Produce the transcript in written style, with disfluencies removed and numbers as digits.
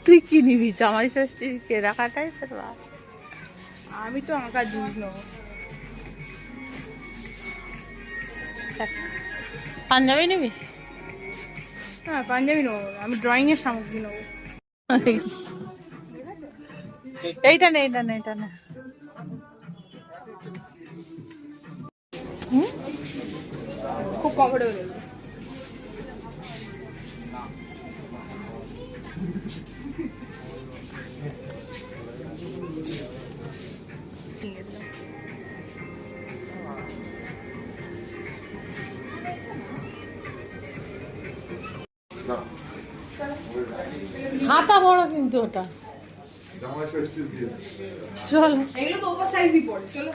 তুই কি নিবি? জামাই ষষ্ঠীর কেনাকাটাই তোর বাপ। আমি তো আঁকা জিনিস নেবো। পাঞ্জাবি নিবি? হ্যাঁ পাঞ্জাবি নেবো, আমি ড্রয়িং এর সামগ্রী নেবো। এইটা নে, এইটা নে, এইটা নে। খুব কমফোর্টেবল। হাতা বড় কিন্তু ওটা। চল। এগুলো তো ওভার সাইজই পড়ে, চলো।